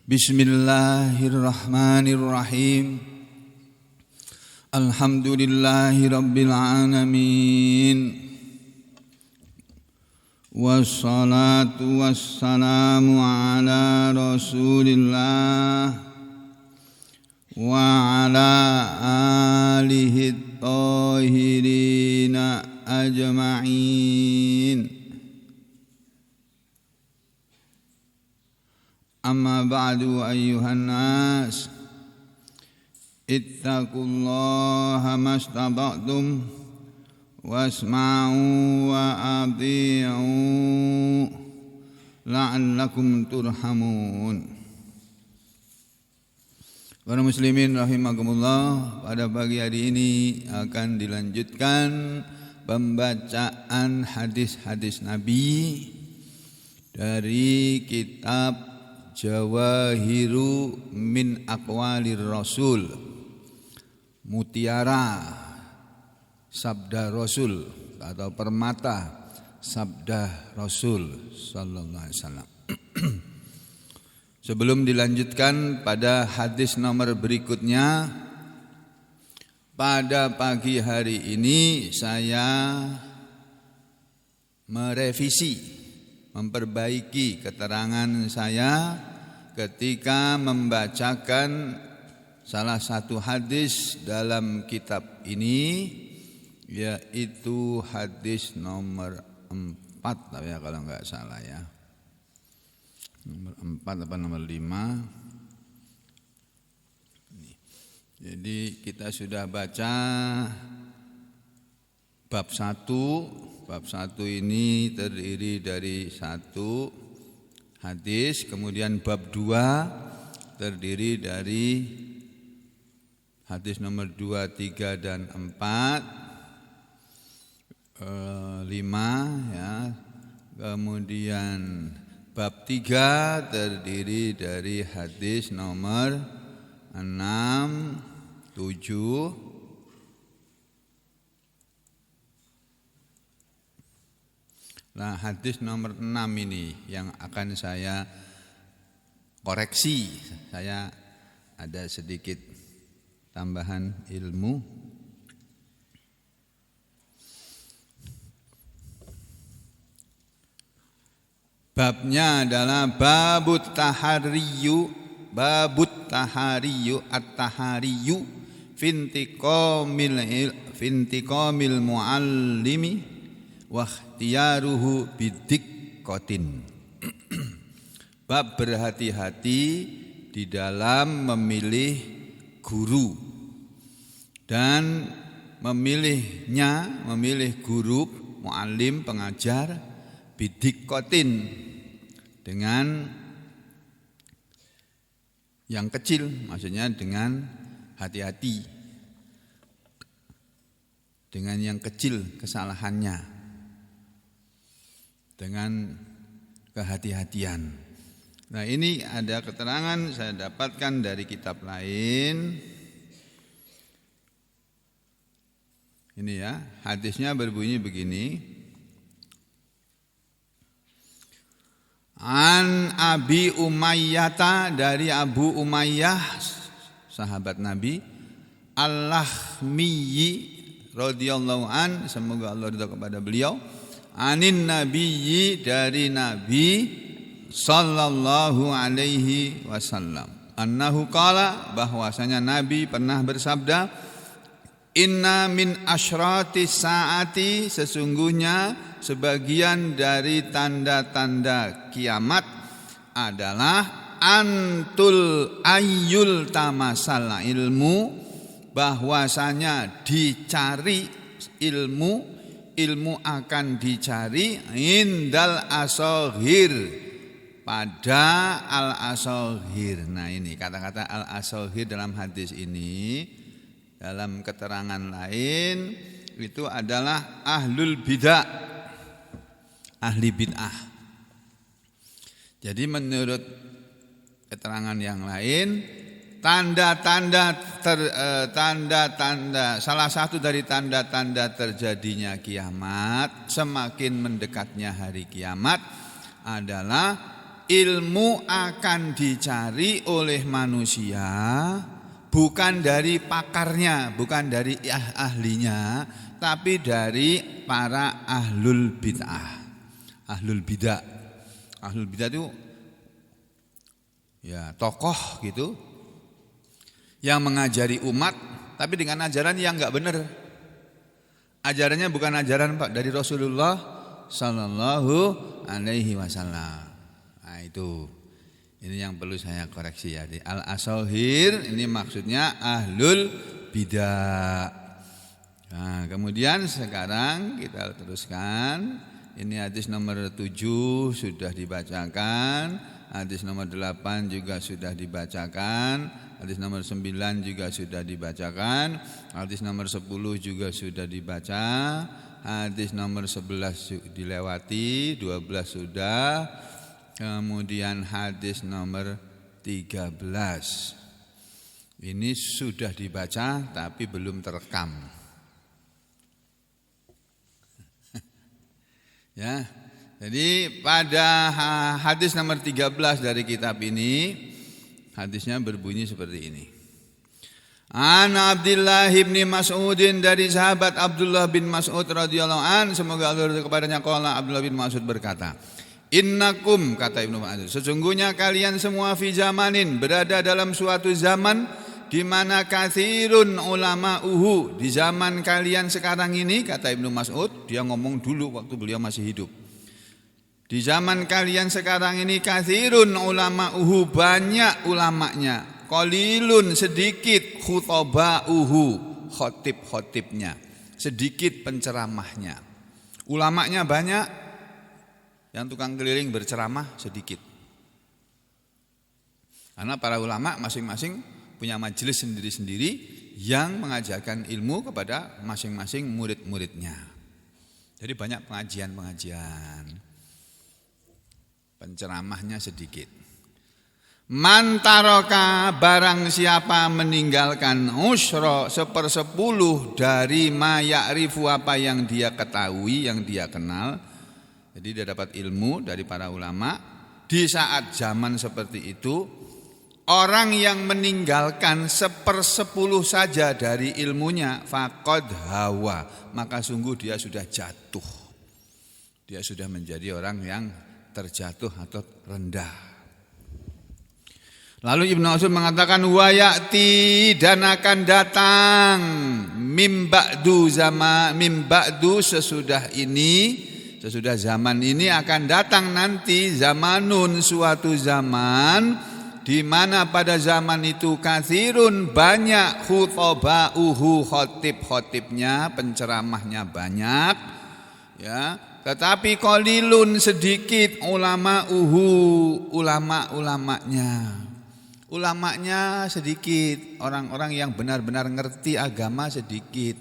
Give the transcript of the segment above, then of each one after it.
Bismillahirrahmanirrahim. Alhamdulillahi rabbil alamin. Wassalatu wassalamu ala Rasulillah wa ala alihi thahirina ajma'in. Amma ba'du ayyuhan nas ittaqullaha mastata'tum wasma'u wa ati'u la'allakum turhamun. Para muslimin rahimakumullah, pada pagi hari ini akan dilanjutkan pembacaan hadis-hadis Nabi dari kitab Jawahiru min Aqwalir Rasul, mutiara sabda Rasul atau permata sabda Rasul sallallahu alaihi wasallam. Sebelum dilanjutkan pada hadis nomor berikutnya, pada pagi hari ini saya memperbaiki keterangan saya ketika membacakan salah satu hadis dalam kitab ini, yaitu hadis nomor 4 ya, kalau enggak salah ya. Nomor 4 apa nomor 5. Jadi kita sudah baca bab 1. Bab 1 ini terdiri dari 1 hadis, kemudian bab 2 terdiri dari hadis nomor 2, 3 dan 4, 5 ya. Kemudian bab 3 terdiri dari hadis nomor 6, 7. Nah, hadis nomor 6 ini yang akan saya koreksi. Saya ada sedikit tambahan ilmu. Babnya adalah babut tahariyu at-tahariyu fintiqamil muallimi wakhtiyaruhu bidiqqatin. Bab berhati-hati di dalam memilih guru dan memilih guru muallim, pengajar, bidiqqatin, dengan yang kecil, maksudnya dengan hati-hati, dengan yang kecil kesalahannya, dengan kehati-hatian. Nah, ini ada keterangan saya dapatkan dari kitab lain. Ini ya, hadisnya berbunyi begini. An Abi Umayyah, dari Abu Umayyah sahabat Nabi, Al-Lahmiyi radhiyallahu an, semoga Allah ridha kepada beliau, anin nabiyyi, dari Nabi sallallahu alaihi wasallam, annahu qala, bahwasanya Nabi pernah bersabda, inna min asyratis saati, sesungguhnya sebagian dari tanda-tanda kiamat adalah antul ayyul tamasal ilmu, bahwasanya dicari ilmu akan dicari indal asohir, pada al-asohir. Nah, ini kata-kata al-asohir dalam hadis ini, dalam keterangan lain itu adalah ahlul bid'ah, ahli bid'ah. Jadi menurut keterangan yang lain, tanda-tanda salah satu dari tanda-tanda terjadinya kiamat, semakin mendekatnya hari kiamat, adalah ilmu akan dicari oleh manusia bukan dari pakarnya, bukan dari ahlinya, tapi dari para ahlul bid'ah. Ahlul bidah. Ahlul bidah itu ya tokoh gitu yang mengajari umat tapi dengan ajaran yang enggak benar. Ajarannya bukan ajaran Pak dari Rasulullah sallallahu alaihi wasallam. Nah, itu. Ini yang perlu saya koreksi ya. Al-asahir ini maksudnya ahlul bidah. Nah, kemudian sekarang kita teruskan. Ini hadis nomor 7 sudah dibacakan, hadis nomor 8 juga sudah dibacakan, hadis nomor 9 juga sudah dibacakan, hadis nomor 10 juga sudah dibaca, hadis nomor 11 dilewati, 12 sudah. Kemudian hadis nomor 13 ini sudah dibaca tapi belum terekam. Ya. Jadi pada hadis nomor 13 dari kitab ini hadisnya berbunyi seperti ini. An Abdullah bin Mas'udin, dari sahabat Abdullah bin Mas'ud radhiyallahu an, semoga Allah ridha kepadanya, qala Abdullah bin Mas'ud berkata, innakum, kata Ibnu Mas'ud, sesungguhnya kalian semua fi zamanin, berada dalam suatu zaman di mana katsirun ulama'uhu, di zaman kalian sekarang ini, kata Ibnu Mas'ud, dia ngomong dulu waktu beliau masih hidup. Di zaman kalian sekarang ini katsirun ulama'uhu, banyak ulamanya, qalilun sedikit khutaba'uhu, khotib-khotibnya, sedikit penceramahnya. Ulamanya banyak, yang tukang keliling berceramah sedikit. Karena para ulama masing-masing punya majelis sendiri-sendiri yang mengajarkan ilmu kepada masing-masing murid-muridnya. Jadi banyak pengajian-pengajian. Penceramahnya sedikit. Man taroka, barang siapa meninggalkan usra, 1/10 dari ma ya'rifu, apa yang dia ketahui, yang dia kenal. Jadi dia dapat ilmu dari para ulama. Di saat zaman seperti itu, orang yang meninggalkan 1/10 saja dari ilmunya, faqad hawa, maka sungguh dia sudah jatuh. Dia sudah menjadi orang yang terjatuh atau rendah. Lalu Ibnu Mas'ud mengatakan, wa ya'ti, dan akan datang, mim ba'du sesudah ini, sesudah zaman ini akan datang nanti zamanun, suatu zaman di mana pada zaman itu katsirun, banyak, khutaba'uhu, khotib-khotibnya, penceramahnya banyak, ya, tetapi qalilun, sedikit, ulama'uhu, ulama-ulamanya. Ulamanya sedikit, orang-orang yang benar-benar ngerti agama sedikit.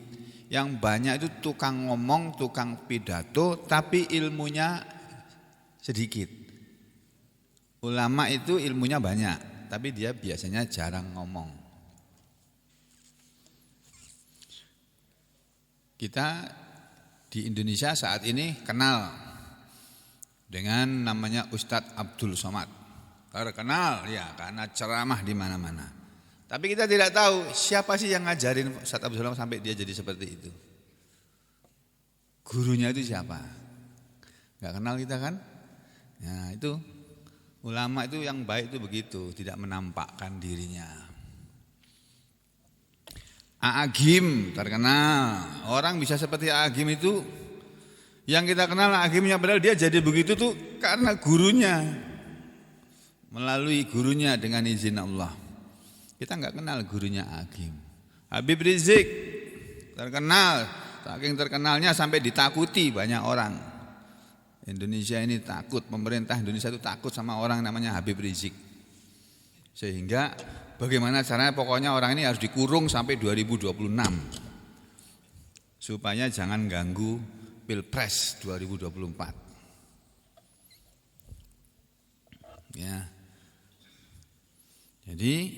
Yang banyak itu tukang ngomong, tukang pidato, tapi ilmunya sedikit. Ulama itu ilmunya banyak, tapi dia biasanya jarang ngomong. Kita di Indonesia saat ini kenal dengan namanya Ustadz Abdul Somad. Terkenal ya karena ceramah di mana-mana. Tapi kita tidak tahu siapa sih yang ngajarin Ustadz Abdul Somad sampai dia jadi seperti itu. Gurunya itu siapa? Enggak kenal kita kan? Ya, itu ulama itu yang baik itu begitu, tidak menampakkan dirinya. A'agim terkenal. Orang bisa seperti A'agim itu, yang kita kenal A'agimnya, padahal dia jadi begitu tuh karena gurunya. Melalui gurunya dengan izin Allah. Kita enggak kenal gurunya A'agim. Habib Rizik terkenal, saking terkenalnya sampai ditakuti banyak orang. Indonesia ini takut, pemerintah Indonesia itu takut sama orang namanya Habib Rizik. Sehingga bagaimana caranya, pokoknya orang ini harus dikurung sampai 2026. Supaya jangan ganggu Pilpres 2024. Ya. Jadi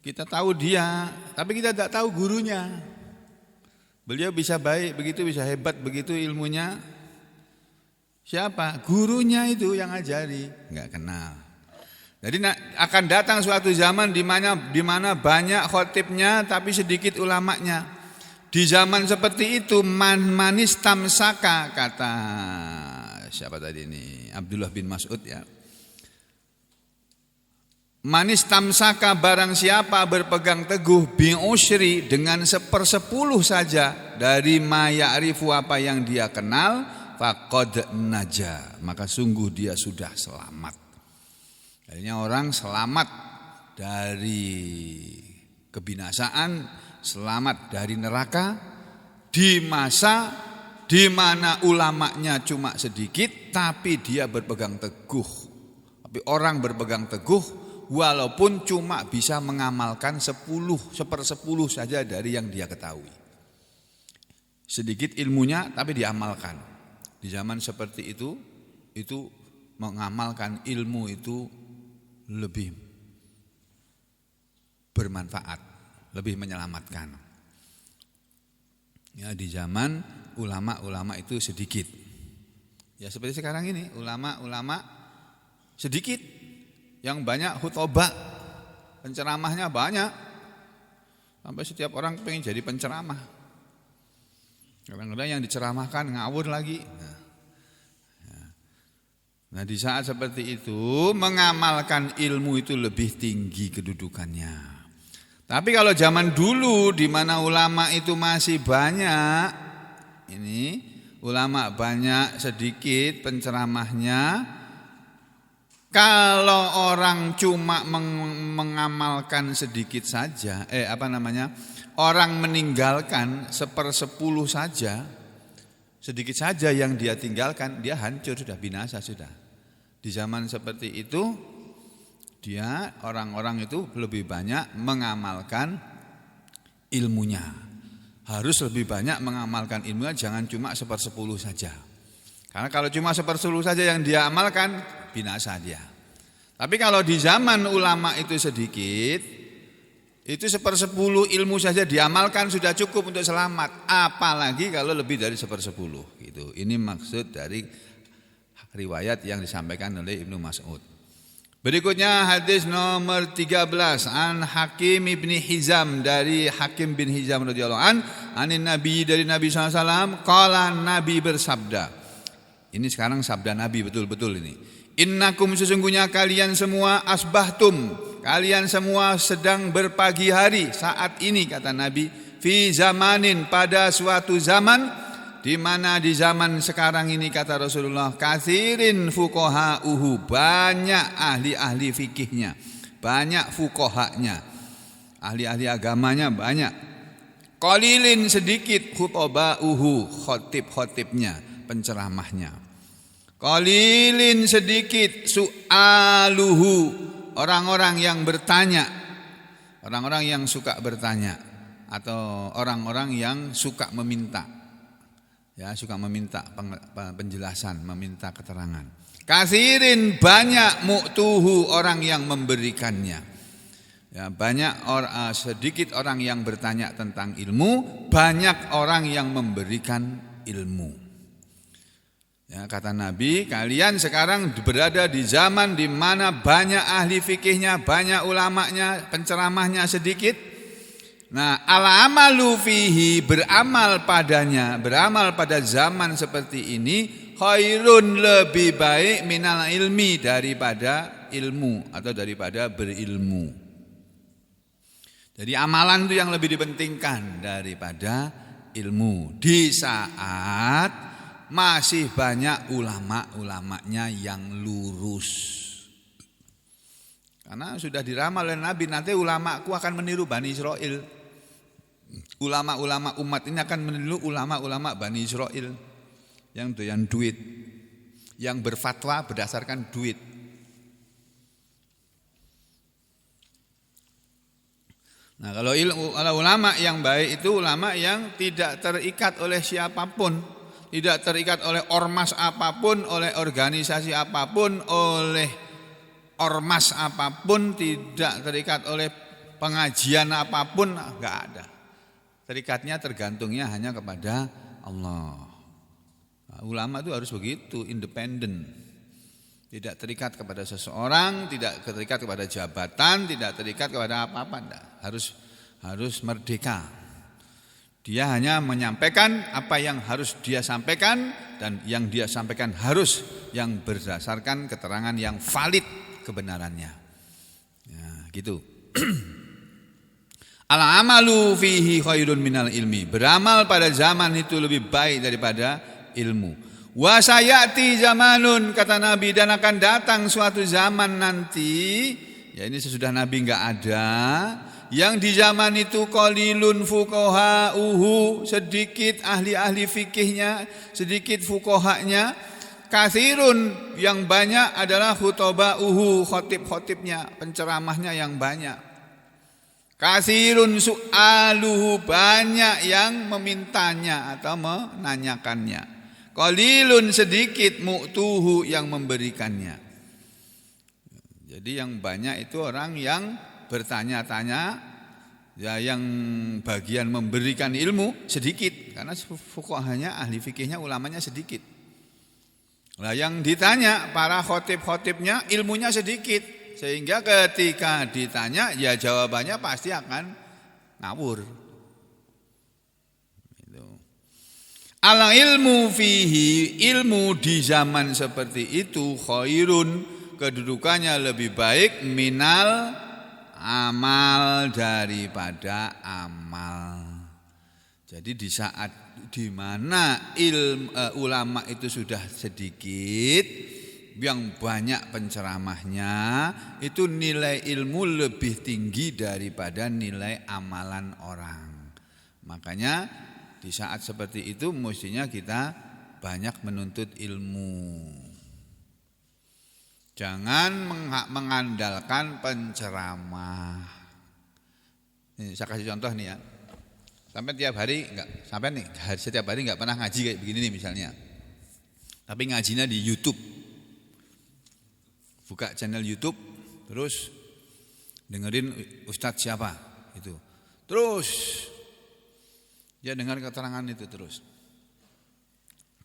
kita tahu dia, tapi kita tidak tahu gurunya. Beliau bisa baik begitu, bisa hebat begitu ilmunya. Siapa? Gurunya itu yang ngajari, enggak kenal. Jadi akan datang suatu zaman di mana banyak khotibnya tapi sedikit ulamanya. Di zaman seperti itu manis tamsaka, kata siapa tadi ini? Abdullah bin Mas'ud ya. Manis tamsaka, barang siapa berpegang teguh bi usyri, dengan 1/10 saja dari ma ya'rifu, apa yang dia kenal, faqad naja, maka sungguh dia sudah selamat. Akhirnya orang selamat dari kebinasaan, selamat dari neraka di masa di mana ulamanya cuma sedikit tapi dia berpegang teguh. Tapi orang berpegang teguh walaupun cuma bisa mengamalkan 1/10 saja dari yang dia ketahui. Sedikit ilmunya tapi diamalkan. Di zaman seperti itu mengamalkan ilmu itu lebih bermanfaat, lebih menyelamatkan. Ya, di zaman ulama-ulama itu sedikit. Ya seperti sekarang ini, ulama-ulama sedikit. Yang banyak khutbah, penceramahnya banyak. Sampai setiap orang pengen jadi penceramah. Kadang-kadang yang diceramahkan ngawur lagi. Nah di saat seperti itu mengamalkan ilmu itu lebih tinggi kedudukannya. Tapi kalau zaman dulu di mana ulama itu masih banyak, ini ulama banyak sedikit penceramahnya. Kalau orang cuma mengamalkan sedikit saja, orang meninggalkan 1/10 saja, sedikit saja yang dia tinggalkan, dia hancur sudah, binasa sudah. Di zaman seperti itu orang-orang itu lebih banyak mengamalkan ilmunya. Harus lebih banyak mengamalkan ilmunya, jangan cuma 1/10 saja. Karena kalau cuma 1/10 saja yang dia amalkan, binasa dia. Tapi kalau di zaman ulama itu sedikit, itu 1/10 ilmu saja diamalkan sudah cukup untuk selamat. Apalagi kalau lebih dari 1/10 gitu. Ini maksud dari riwayat yang disampaikan oleh Ibnu Mas'ud. Berikutnya hadis nomor 13 an Hakim bin Hizam, dari Hakim bin Hizam radhiyallahu anin Nabi, dari Nabi SAW, qala, Nabi bersabda. Ini sekarang sabda Nabi betul-betul ini. Innakum, sesungguhnya kalian semua, asbahtum, kalian semua sedang berpagi hari saat ini, kata Nabi, fi zamanin, pada suatu zaman, di mana di zaman sekarang ini, kata Rasulullah, katsirin fuqahauhu, banyak ahli-ahli fikihnya, banyak fuqahanya, ahli-ahli agamanya banyak. Qalilin, sedikit, khutbauhu, khotib-khotibnya, penceramahnya. Qalilin, sedikit, su'aluhu, orang-orang yang bertanya, orang-orang yang suka bertanya, atau orang-orang yang suka meminta. Ya, suka meminta penjelasan, meminta keterangan. Katsirin, banyak, mu'tuhu, orang yang memberikannya. Ya, sedikit orang yang bertanya tentang ilmu, banyak orang yang memberikan ilmu. Ya, kata Nabi, kalian sekarang berada di zaman di mana banyak ahli fikihnya, banyak ulamanya, penceramahnya sedikit. Nah, al-amalu fihi, beramal padanya, beramal pada zaman seperti ini, khairun, lebih baik, minal ilmi, daripada ilmu atau daripada berilmu. Jadi amalan itu yang lebih dipentingkan daripada ilmu di saat masih banyak ulama-ulamanya yang lurus. Karena sudah diramal oleh Nabi, nanti ulamaku akan meniru Bani Israel. Ulama-ulama umat ini akan meniru ulama-ulama Bani Israel yang doyan duit, yang berfatwa berdasarkan duit. Nah, kalau ulama yang baik itu ulama yang tidak terikat oleh siapapun, tidak terikat oleh ormas apapun, oleh organisasi apapun, oleh ormas apapun, tidak terikat oleh pengajian apapun, enggak ada. Terikatnya, tergantungnya hanya kepada Allah. Ulama itu harus begitu, independen. Tidak terikat kepada seseorang, tidak terikat kepada jabatan, tidak terikat kepada apa-apa, enggak. Harus merdeka. Dia hanya menyampaikan apa yang harus dia sampaikan, dan yang dia sampaikan harus yang berdasarkan keterangan yang valid kebenarannya. Ya, gitu. Al-amalu fihi khairun minal ilmi. Beramal pada zaman itu lebih baik daripada ilmu. Wa sayati zamanun, kata Nabi, dan akan datang suatu zaman nanti, ya ini sesudah Nabi enggak ada, yang di zaman itu qalilun fuqahauhu, sedikit ahli-ahli fikihnya, sedikit fuqahanya, katsirun, yang banyak adalah khutobauhu, khotib-khotibnya, penceramahnya yang banyak. Katsirun su'aluhu, banyak yang memintanya atau menanyakannya. Qalilun, sedikit, mu'tuhu, yang memberikannya. Jadi yang banyak itu orang yang bertanya-tanya, ya, yang bagian memberikan ilmu sedikit, karena fuqahanya, ahli fikihnya, ulamanya sedikit. Nah, yang ditanya para khotib-khotibnya ilmunya sedikit, sehingga ketika ditanya ya jawabannya pasti akan ngawur. Al ilmu fihi, ilmu di zaman seperti itu khairun, kedudukannya lebih baik, minal amal, daripada amal. Jadi di saat di mana ulama itu sudah sedikit, yang banyak penceramahnya, itu nilai ilmu lebih tinggi daripada nilai amalan orang. Makanya di saat seperti itu mestinya kita banyak menuntut ilmu. Jangan mengandalkan penceramah. Ini saya kasih contoh nih ya. Sampai tiap hari setiap hari enggak pernah ngaji kayak begini nih misalnya. Tapi ngajinya di YouTube. Buka channel YouTube, terus dengerin ustadz siapa itu. Terus dia dengar keterangan itu terus.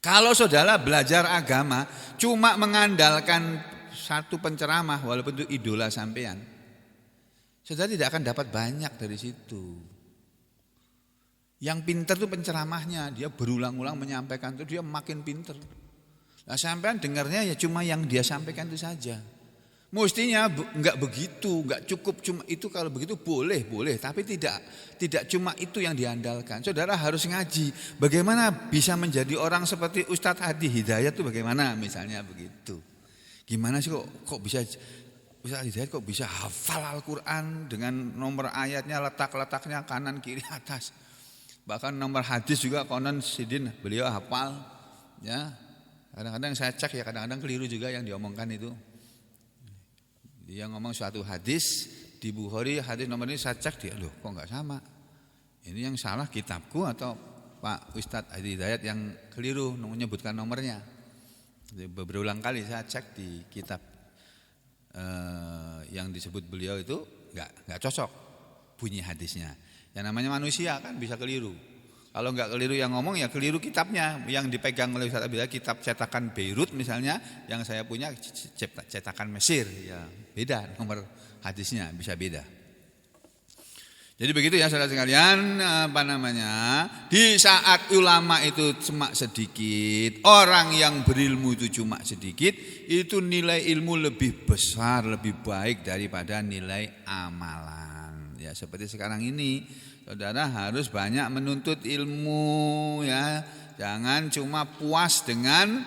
Kalau saudara belajar agama cuma mengandalkan satu penceramah, walaupun itu idola sampean, saudara tidak akan dapat banyak dari situ. Yang pintar itu penceramahnya, dia berulang-ulang menyampaikan itu, dia makin pintar. Nah, sampean dengarnya ya cuma yang dia sampaikan itu saja. Mestinya enggak begitu, enggak cukup cuma itu. Kalau begitu boleh, tapi tidak cuma itu yang diandalkan. Saudara harus ngaji. Bagaimana bisa menjadi orang seperti Ustadz Hadi Hidayat itu bagaimana misalnya begitu. Gimana sih kok bisa Ustadz Hidayat kok bisa hafal Al-Qur'an dengan nomor ayatnya, letak-letaknya kanan kiri atas. Bahkan nomor hadis juga konon sidin beliau hafal ya. Kadang-kadang saya cek ya, kadang-kadang keliru juga yang diomongkan itu. Dia ngomong suatu hadis di Bukhari, hadis nomor ini saya cek, dia loh kok enggak sama. Ini yang salah kitabku atau Pak Ustadz Hadi Hidayat yang keliru menyebutkan nomornya. Berulang kali saya cek di kitab yang disebut beliau itu enggak cocok bunyi hadisnya. Yang namanya manusia kan bisa keliru. Kalau enggak keliru yang ngomong ya keliru kitabnya. Yang dipegang oleh Ustadz Abdillah kitab cetakan Beirut misalnya, yang saya punya cetakan Mesir, ya beda nomor hadisnya, bisa beda. Jadi begitu ya saudara sekalian, di saat ulama itu cuma sedikit, orang yang berilmu itu cuma sedikit, itu nilai ilmu lebih besar, lebih baik daripada nilai amalan. Ya seperti sekarang ini, saudara harus banyak menuntut ilmu ya. Jangan cuma puas dengan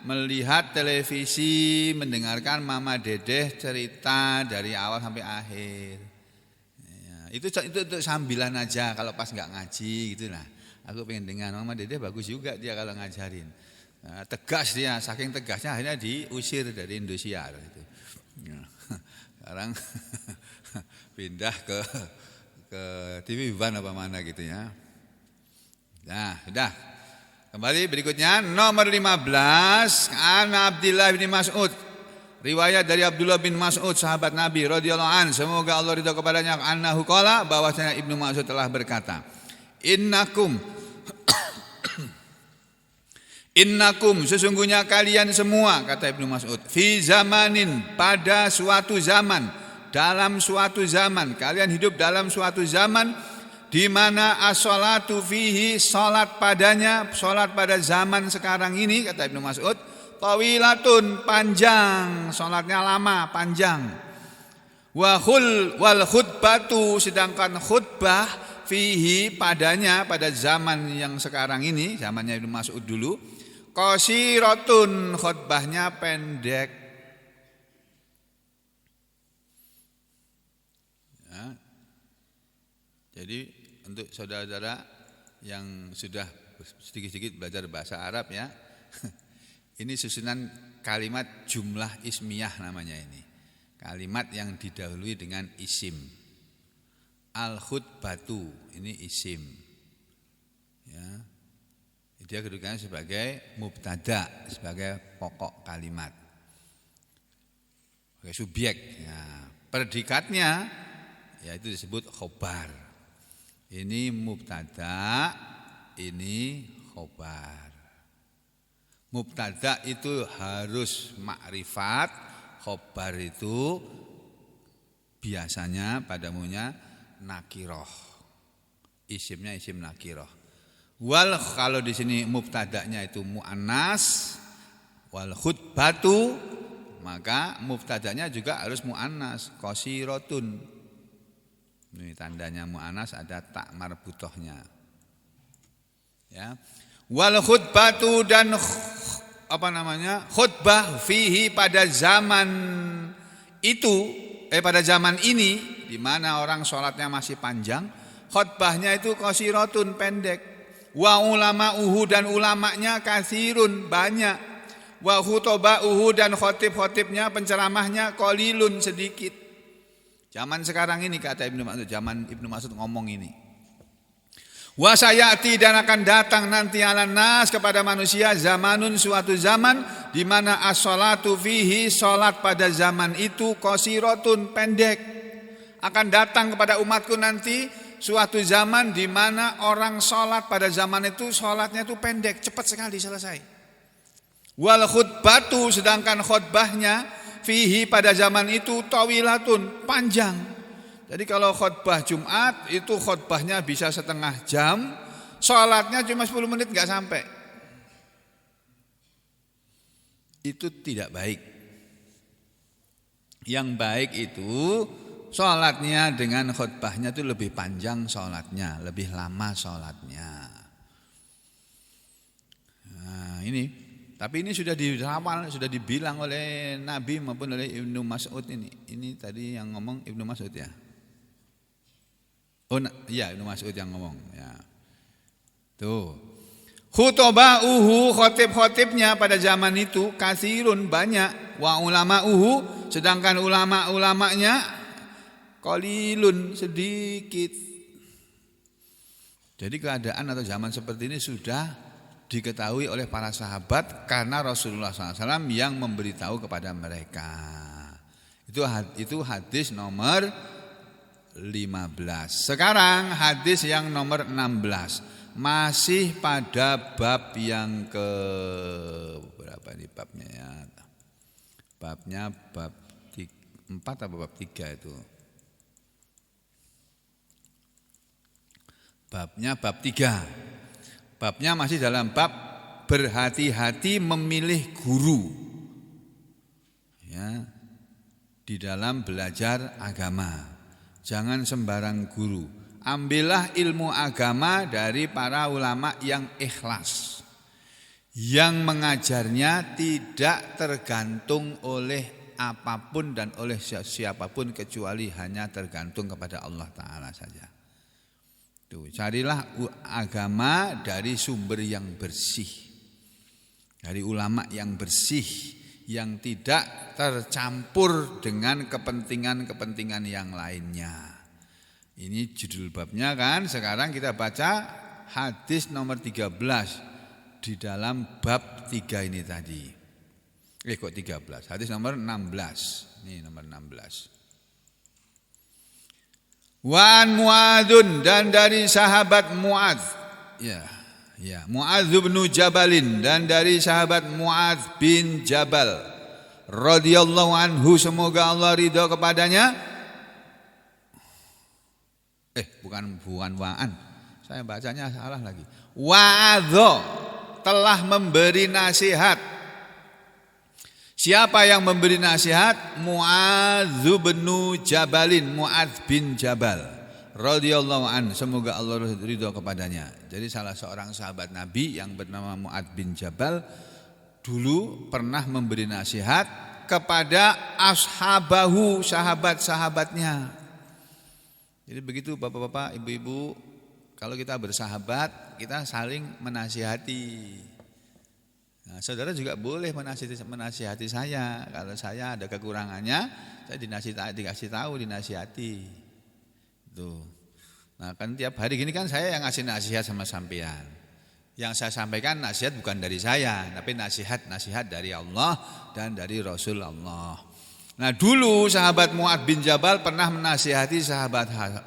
melihat televisi, mendengarkan Mama Dedeh cerita dari awal sampai akhir. Ya, itu untuk sambilan aja kalau pas enggak ngaji gitulah. Aku pengen dengar Mama Dedeh, bagus juga dia kalau ngajarin. Nah, tegas dia, saking tegasnya akhirnya diusir dari Indosiar gitu. Ya, sekarang pindah ke TV One apa mana gitu ya. Nah, sudah. Kembali berikutnya nomor 15, an Abdullah bin Mas'ud. Riwayat dari Abdullah bin Mas'ud sahabat Nabi radhiyallahu an, semoga Allah ridha kepadanya, annahu qala, bahwasanya Ibnu Mas'ud telah berkata, Innakum sesungguhnya kalian semua, kata Ibnu Mas'ud, fi zamanin pada suatu zaman, dalam suatu zaman, kalian hidup dalam suatu zaman di mana as-shalatu fihi, salat padanya, salat pada zaman sekarang ini, kata Ibnu Mas'ud, tawilatun, panjang, salatnya lama, panjang. Wal khutbatu, sedangkan khutbah fihi padanya, pada zaman yang sekarang ini, zamannya Ibnu Mas'ud dulu, qasiratun, khutbahnya pendek. Ya. Jadi untuk saudara-saudara yang sudah sedikit-sedikit belajar bahasa Arab ya, ini susunan kalimat jumlah ismiyah namanya ini. Kalimat yang didahului dengan isim. Al-khutbatu, ini isim. Ya. Dia kedudukannya sebagai mubtada, sebagai pokok kalimat, sebagai subjek. Ya. Predikatnya yaitu disebut khobar. Ini mubtada, ini khobar. Mubtada itu harus makrifat, khobar itu biasanya pada umumnya nakiroh. Isimnya isim nakiroh. Wal, kalau di sini mubtada'nya itu muannas, wal khutbatu, maka mubtada'nya juga harus muannas, qasiratun. Ini tandanya muannas, ada tak marbutohnya. Ya. Wal khutbatu, dan khutbah fihi, pada zaman itu, pada zaman ini di mana orang sholatnya masih panjang, khutbahnya itu qasiratun, pendek. Wa ulama'uhu, dan ulamanya katsirun, banyak. Wa khutoba'uhu, dan khotib-khotibnya, penceramahnya qalilun, sedikit. Zaman sekarang ini, kata Ibnu Mas'ud, zaman Ibnu Mas'ud ngomong ini. Wa sayati, dan akan datang nanti ala nas, kepada manusia, zamanun, suatu zaman di mana as-shalatu fihi, salat pada zaman itu qasiratun, pendek. Akan datang kepada umatku nanti suatu zaman di mana orang sholat pada zaman itu, sholatnya itu pendek, cepat sekali selesai. Wal khutbatu, sedangkan khutbahnya fihi, pada zaman itu tawilatun, panjang. Jadi kalau khutbah Jumat itu khutbahnya bisa setengah jam, sholatnya cuma 10 menit nggak sampai. Itu tidak baik. Yang baik itu sholatnya dengan khutbahnya itu lebih panjang sholatnya, lebih lama sholatnya. Nah, ini, tapi ini sudah diramal, sudah dibilang oleh Nabi maupun oleh Ibnu Mas'ud ini. Ini tadi yang ngomong Ibnu Mas'ud ya. Oh iya, Ibnu Mas'ud yang ngomong ya. Tuh. Khutoba'uhu, khotib-khotibnya pada zaman itu katsirun, banyak. Wa ulama'uhu, sedangkan ulama-ulamanya qalilun, sedikit. Jadi keadaan atau zaman seperti ini sudah diketahui oleh para sahabat karena Rasulullah SAW yang memberitahu kepada mereka. Itu hadis nomor 15. Sekarang hadis yang nomor 16. Masih pada bab yang ke berapa ini babnya ya? Babnya bab 4 atau bab 3 itu? Babnya bab 3. Babnya masih dalam bab berhati-hati memilih guru. Ya. Di dalam belajar agama. Jangan sembarang guru. Ambillah ilmu agama dari para ulama yang ikhlas. Yang mengajarnya tidak tergantung oleh apapun dan oleh siapapun kecuali hanya tergantung kepada Allah Ta'ala saja. Carilah agama dari sumber yang bersih, dari ulama yang bersih, yang tidak tercampur dengan kepentingan-kepentingan yang lainnya. Ini judul babnya kan. Sekarang kita baca hadis nomor 13 di dalam bab 3 ini tadi. Kok 13? Hadis nomor 16. Ini nomor 16. Wa'an Mu'adzun, dan dari sahabat Mu'adz. Ya, Ya, Muadz bin Jabalin, dan dari sahabat Muadz bin Jabal radhiyallahu anhu, semoga Allah ridha kepadanya. Bukan wa'an. Saya bacanya salah lagi. Wa'adho, telah memberi nasihat. Siapa yang memberi nasihat? Muadz bin Jabalin, Muadz bin Jabal radhiyallahu an, semoga Allah ridha kepadanya. Jadi salah seorang sahabat Nabi yang bernama Muadz bin Jabal dulu pernah memberi nasihat kepada ashabahu, sahabat-sahabatnya. Jadi begitu bapak-bapak, ibu-ibu, kalau kita bersahabat, kita saling menasihati. Nah, saudara juga boleh menasihati saya. Kalau saya ada kekurangannya, saya dikasih tahu, dinasihati. Tuh. Nah, kan tiap hari gini kan saya yang ngasih nasihat sama sampean. Yang saya sampaikan nasihat bukan dari saya, tapi nasihat dari Allah dan dari Rasulullah. Nah, dulu sahabat Muadz bin Jabal pernah menasihati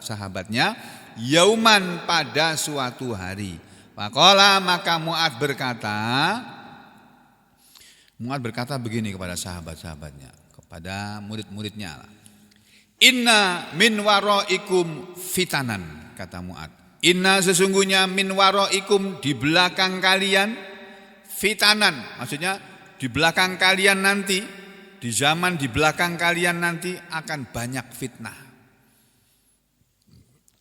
sahabatnya yauman, pada suatu hari. Faqala, maka Muadz berkata begini kepada sahabat-sahabatnya, kepada murid-muridnya. Inna min waraikum fitanan, kata Muadz. Inna, sesungguhnya, min waraikum, di belakang kalian, fitanan, maksudnya di belakang kalian nanti, di zaman di belakang kalian nanti akan banyak fitnah.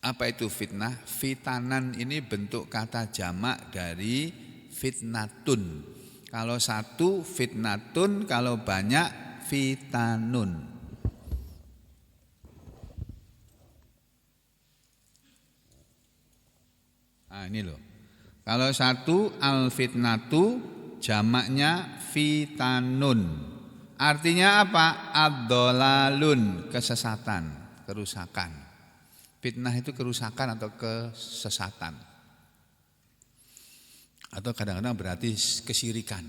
Apa itu fitnah? Fitanan ini bentuk kata jamak dari fitnatun. Kalau satu fitnatun, kalau banyak fitanun. Nah, ini loh. Kalau satu al-fitnatu, jamaknya fitanun. Artinya apa? Ad-dhalalun, kesesatan, kerusakan. Fitnah itu kerusakan atau kesesatan. Atau kadang-kadang berarti kesyirikan.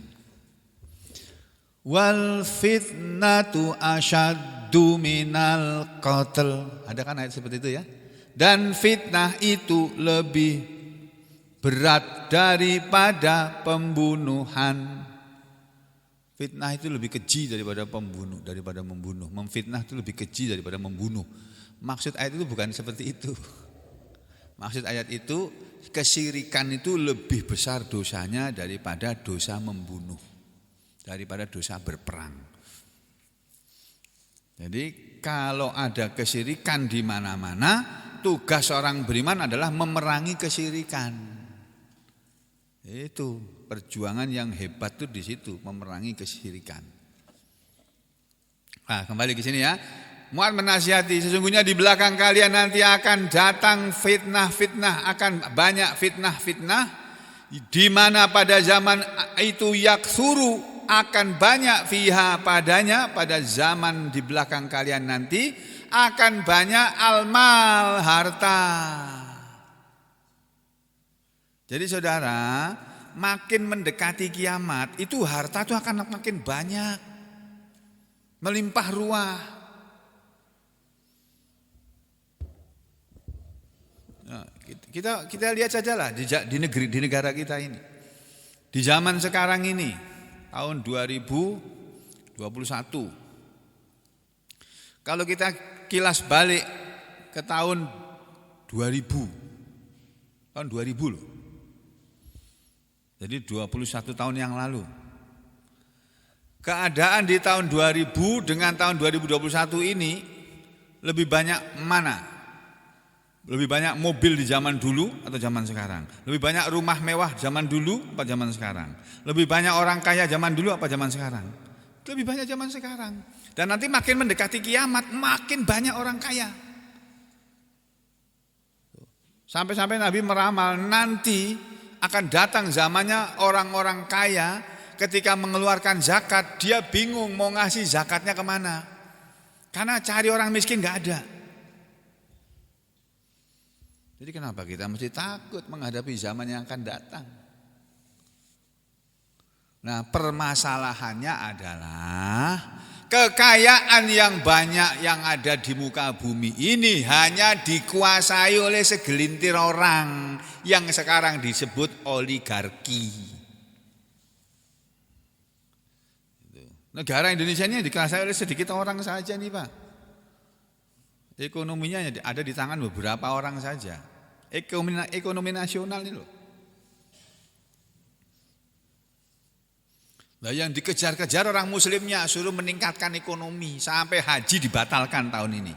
Wal fitnatu asyaddu minal qatl. Ada kan ayat seperti itu ya? Dan fitnah itu lebih berat daripada pembunuhan. Fitnah itu lebih keji daripada membunuh. Memfitnah itu lebih keji daripada membunuh. Maksud ayat itu bukan seperti itu. Maksud ayat itu, kesyirikan itu lebih besar dosanya daripada dosa membunuh, daripada dosa berperang. Jadi kalau ada kesyirikan di mana-mana, tugas seorang beriman adalah memerangi kesyirikan. Itu perjuangan yang hebat tuh di situ, memerangi kesyirikan. Nah, kembali ke sini ya. Muadz menasihati, sesungguhnya di belakang kalian nanti akan datang fitnah-fitnah, akan banyak fitnah-fitnah, di mana pada zaman itu yaksuru, akan banyak fiha, padanya, pada zaman di belakang kalian nanti akan banyak almal, harta. Jadi saudara, makin mendekati kiamat itu harta itu akan makin banyak, melimpah ruah. Nah, kita lihat sajalah di negara kita ini, di zaman sekarang ini, tahun 2021. Kalau kita kilas balik ke tahun 2000 loh. Jadi 21 tahun yang lalu. Keadaan di tahun 2000 dengan tahun 2021 ini lebih banyak mana? Lebih banyak mobil di zaman dulu atau zaman sekarang? Lebih banyak rumah mewah zaman dulu apa zaman sekarang? Lebih banyak orang kaya zaman dulu apa zaman sekarang? Lebih banyak zaman sekarang. Dan nanti makin mendekati kiamat, makin banyak orang kaya. Sampai-sampai Nabi meramal nanti akan datang zamannya orang-orang kaya ketika mengeluarkan zakat, dia bingung mau ngasih zakatnya kemana. Karena cari orang miskin gak ada. Jadi kenapa kita mesti takut menghadapi zaman yang akan datang? Nah, permasalahannya adalah kekayaan yang banyak yang ada di muka bumi ini hanya dikuasai oleh segelintir orang yang sekarang disebut oligarki. Negara Indonesia ini dikuasai oleh sedikit orang saja nih Pak. Ekonominya ada di tangan beberapa orang saja. Ekonomi nasional ini loh. Nah, yang dikejar-kejar orang muslimnya suruh meningkatkan ekonomi sampai haji dibatalkan tahun ini.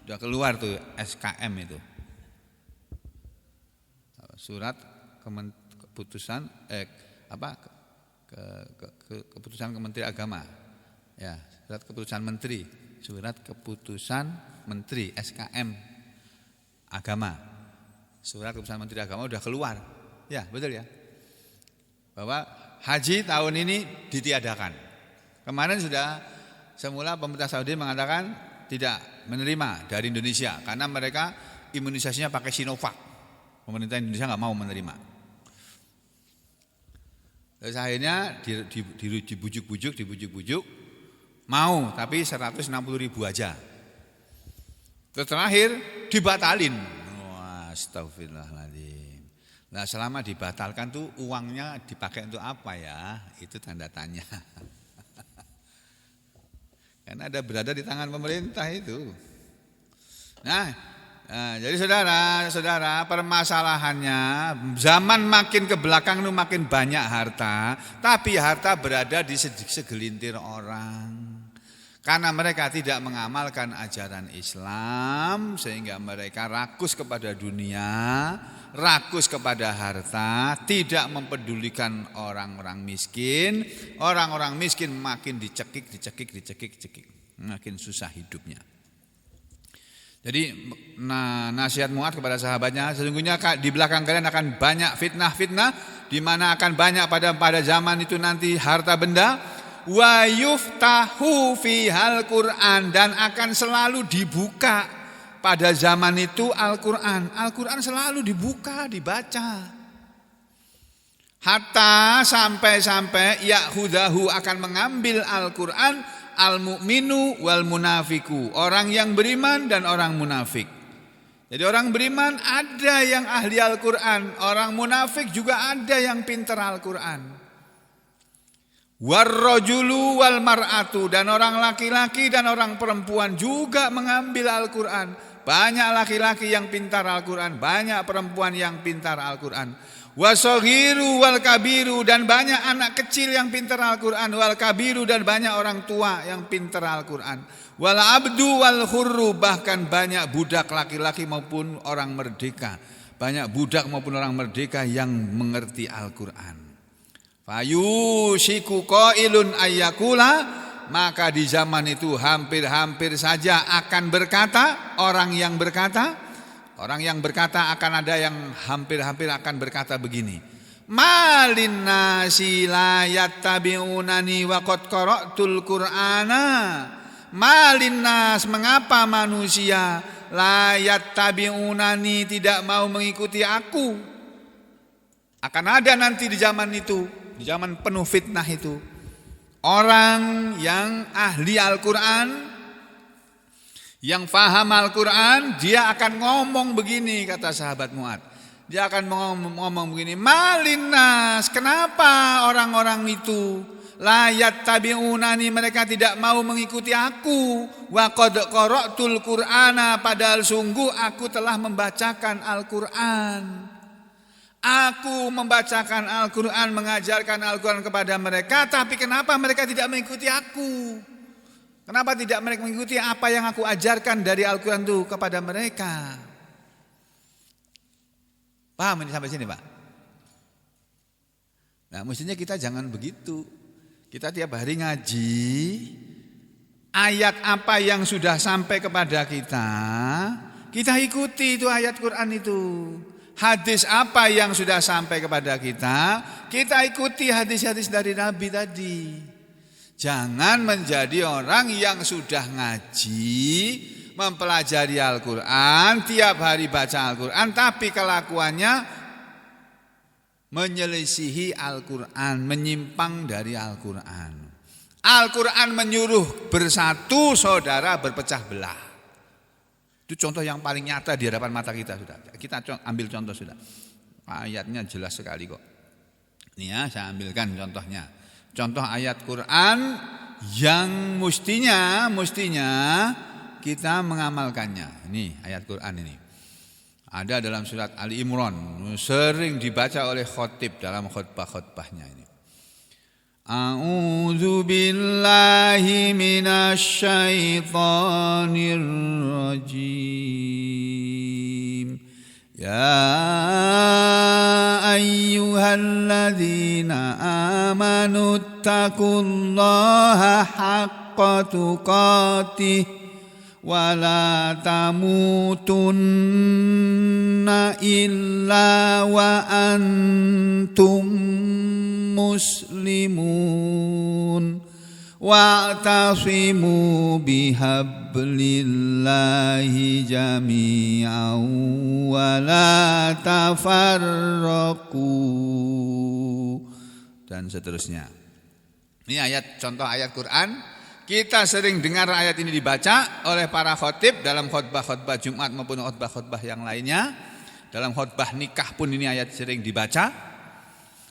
Sudah keluar tuh SKM itu. Surat keputusan keputusan Kementerian Agama. Ya, surat keputusan menteri, surat keputusan menteri SKM Agama. Surat keputusan Menteri Agama sudah keluar. Ya, betul ya. Bahwa haji tahun ini ditiadakan. Kemarin sudah semula pemerintah Saudi mengatakan tidak menerima dari Indonesia karena mereka imunisasinya pakai Sinovac. Pemerintah Indonesia nggak mau menerima. Terus akhirnya dibujuk-bujuk mau, tapi 160.000 aja. Terus terakhir dibatalin. Wah, astagfirullahaladzim. Nah, selama dibatalkan tuh uangnya dipakai untuk apa ya? Itu tanda tanya. Karena ada berada di tangan pemerintah itu. Nah, jadi saudara, permasalahannya zaman makin ke belakang itu makin banyak harta, tapi harta berada di segelintir orang. Karena mereka tidak mengamalkan ajaran Islam sehingga mereka rakus kepada dunia, rakus kepada harta, tidak mempedulikan orang-orang miskin. Orang-orang miskin makin dicekik, makin susah hidupnya. Jadi nasihat Mu'adz kepada sahabatnya, sesungguhnya di belakang kalian akan banyak fitnah-fitnah, di mana akan banyak pada zaman itu nanti harta benda. Wa yuftahu fihal Quran, dan akan selalu dibuka pada zaman itu Al-Quran. Al-Quran selalu dibuka, dibaca. Hatta sampai ya'khudahu, akan mengambil Al-Quran al-mu'minu wal munafiku, orang yang beriman dan orang munafik. Jadi orang beriman ada yang ahli Al-Quran, orang munafik juga ada yang pintar Al-Quran. Warrajulu wal mar'atu, dan orang laki-laki dan orang perempuan juga mengambil Al-Quran. Banyak laki-laki yang pintar Al-Quran, banyak perempuan yang pintar Al-Quran. Wasaghiru wal kabiru, dan banyak anak kecil yang pintar Al-Quran. Wal kabiru, dan banyak orang tua yang pintar Al-Quran. Wal abdu wal hurru, bahkan banyak budak laki-laki maupun orang merdeka. Banyak budak maupun orang merdeka yang mengerti Al-Quran. Fayushiku qailun ayyakula, maka di zaman itu hampir-hampir saja akan berkata orang yang berkata akan ada yang hampir-hampir akan berkata begini, malin nasi la yattabi'unani wa qad qara'tul qur'ana. Malin nas, mengapa manusia la yattabi'unani, tidak mau mengikuti aku. Akan ada nanti di zaman itu, di zaman penuh fitnah itu, orang yang ahli Al-Quran, yang faham Al-Quran, dia akan ngomong begini, kata sahabat Mu'adz. Dia akan ngomong begini, malinas, kenapa orang-orang itu la yattabi'unani, mereka tidak mau mengikuti aku. Wa qad qara'tul qur'ana, padahal sungguh aku telah membacakan Al-Quran. Aku membacakan Al-Quran, mengajarkan Al-Quran kepada mereka, tapi kenapa mereka tidak mengikuti aku? Kenapa tidak mereka mengikuti apa yang aku ajarkan dari Al-Quran itu kepada mereka? Paham ini sampai sini, Pak? Nah, mestinya kita jangan begitu. Kita tiap hari ngaji, ayat apa yang sudah sampai kepada kita ikuti itu ayat Quran itu. Hadis apa yang sudah sampai kepada kita ikuti hadis-hadis dari Nabi tadi. Jangan menjadi orang yang sudah ngaji, mempelajari Al-Quran, tiap hari baca Al-Quran, tapi kelakuannya menyelisihi Al-Quran, menyimpang dari Al-Quran. Al-Quran menyuruh bersatu, saudara berpecah belah. Itu contoh yang paling nyata di hadapan mata kita sudah. Kita ambil contoh sudah. Ayatnya jelas sekali kok. Ini ya, saya ambilkan contohnya. Contoh ayat Quran yang mestinya kita mengamalkannya. Ini ayat Quran ini. Ada dalam surat Ali Imran, sering dibaca oleh khotib dalam khutbah-khutbahnya ini. A'udzu billahi minasy syaithanir rajim. Ya ayyuhalladzina amanu taqullaha haqqa tuqatih wa la tamutunna illa wa antum muslimun wa'tasimu bihablillahi jami'an wa la tafarraqu, dan seterusnya. Ini contoh ayat Quran. Kita sering dengar ayat ini dibaca oleh para khotib dalam khutbah-khutbah Jumat maupun khutbah-khutbah yang lainnya. Dalam khutbah nikah pun ini ayat sering dibaca.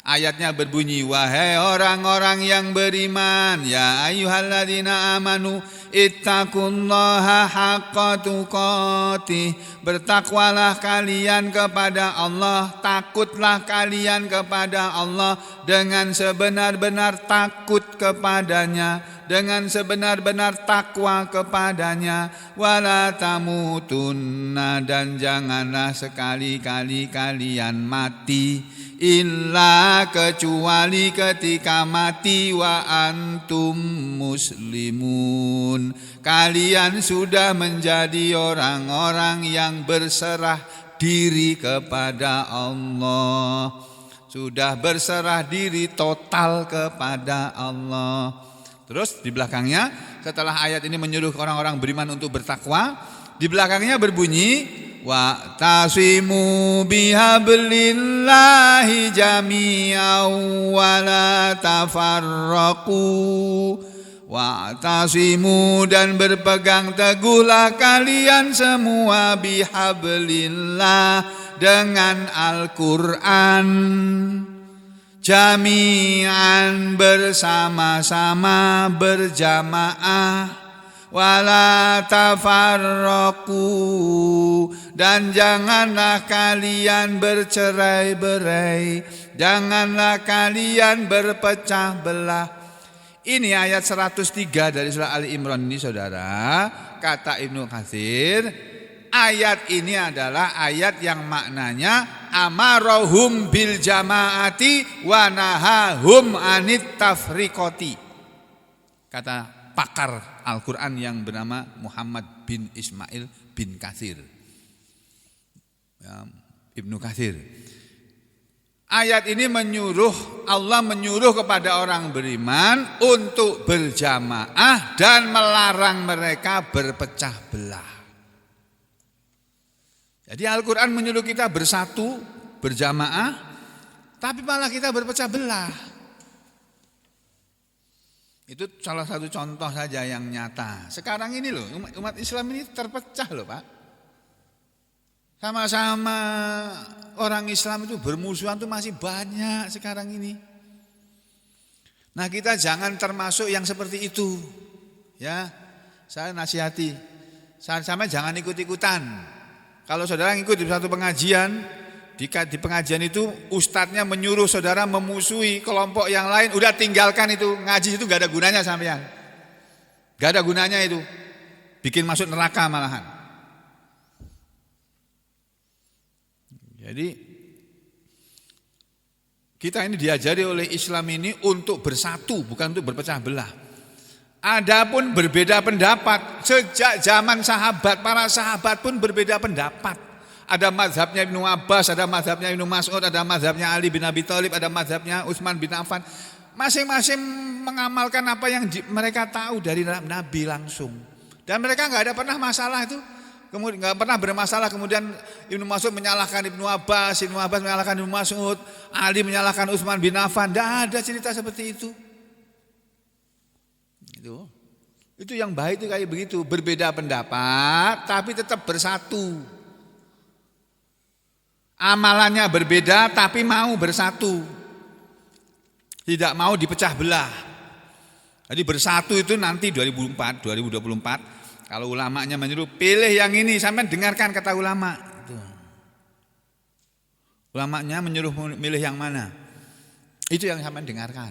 Ayatnya berbunyi, wahai orang-orang yang beriman, ya ayyuhalladzina amanu ittaqullaha haqqa tuqatih, bertakwalah kalian kepada Allah, takutlah kalian kepada Allah dengan sebenar-benar takut kepadanya, dengan sebenar-benar takwa kepadanya. Wala tamutunna, dan janganlah sekali-kali kalian mati, illa kecuali ketika mati wa antum muslimun, kalian sudah menjadi orang-orang yang berserah diri kepada Allah, sudah berserah diri total kepada Allah. Terus di belakangnya, setelah ayat ini menyuruh orang-orang beriman untuk bertakwa, di belakangnya berbunyi, wa'tasimu bihablillahi jami'an wa la tafarraqu, wa'tasimu, dan berpegang teguhlah kalian semua bihablillah, dengan Al-Quran, jami'an, bersama-sama, berjamaah, wala tafarraqu, dan janganlah kalian bercerai-berai, janganlah kalian berpecah belah. Ini ayat 103 dari surah Ali Imran ini, saudara. Kata Ibnu Katsir, ayat ini adalah ayat yang maknanya amarahum bil jamaati wa nahahum anit tafriqati. Kata pakar Al-Quran yang bernama Muhammad bin Ismail bin Katsir, ya, Ibnu Katsir. Ayat ini Allah menyuruh kepada orang beriman untuk berjamaah dan melarang mereka berpecah belah. Jadi Al-Quran menyuruh kita bersatu, berjamaah, tapi malah kita berpecah belah. Itu salah satu contoh saja yang nyata. Sekarang ini loh, umat Islam ini terpecah loh Pak. Sama-sama orang Islam itu bermusuhan itu masih banyak sekarang ini. Nah, kita jangan termasuk yang seperti itu. Ya, saya nasihati, sama jangan ikut-ikutan. Kalau saudara ikut di satu pengajian, di pengajian itu ustadznya menyuruh saudara memusuhi kelompok yang lain, udah tinggalkan itu. Ngaji itu gak ada gunanya sampean. Gak ada gunanya itu. Bikin masuk neraka malahan. Jadi kita ini diajari oleh Islam ini untuk bersatu, bukan untuk berpecah belah. Adapun berbeda pendapat, sejak zaman sahabat, para sahabat pun berbeda pendapat. Ada mazhabnya Ibnu Abbas, ada mazhabnya Ibnu Mas'ud, ada mazhabnya Ali bin Abi Thalib, ada mazhabnya Utsman bin Affan. Masing-masing mengamalkan apa yang mereka tahu dari Nabi langsung. Dan mereka enggak ada pernah masalah itu. Kemudian enggak pernah bermasalah, kemudian Ibnu Mas'ud menyalahkan Ibnu Abbas menyalahkan Ibnu Mas'ud, Ali menyalahkan Utsman bin Affan. Enggak ada cerita seperti itu. Itu yang baik itu kayak begitu, berbeda pendapat tapi tetap bersatu. Amalannya berbeda tapi mau bersatu. Tidak mau dipecah belah. Jadi bersatu itu nanti 2024 kalau ulamanya menyuruh pilih yang ini, sampai dengarkan kata ulama. Ulamanya menyuruh milih yang mana? Itu yang sampai dengarkan.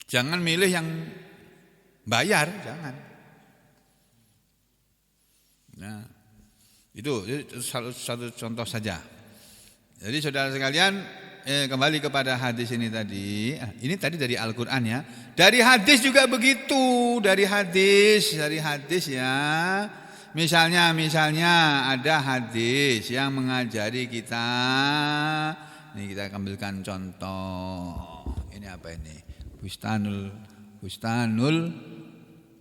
Jangan milih yang bayar, jangan. Nah, itu satu contoh saja. Jadi saudara sekalian, kembali kepada hadis ini tadi. Ini tadi dari Al-Quran ya. Dari hadis juga begitu. Dari hadis ya. Misalnya ada hadis yang mengajari kita. Ini kita ambilkan contoh. Ini apa ini? Bustanul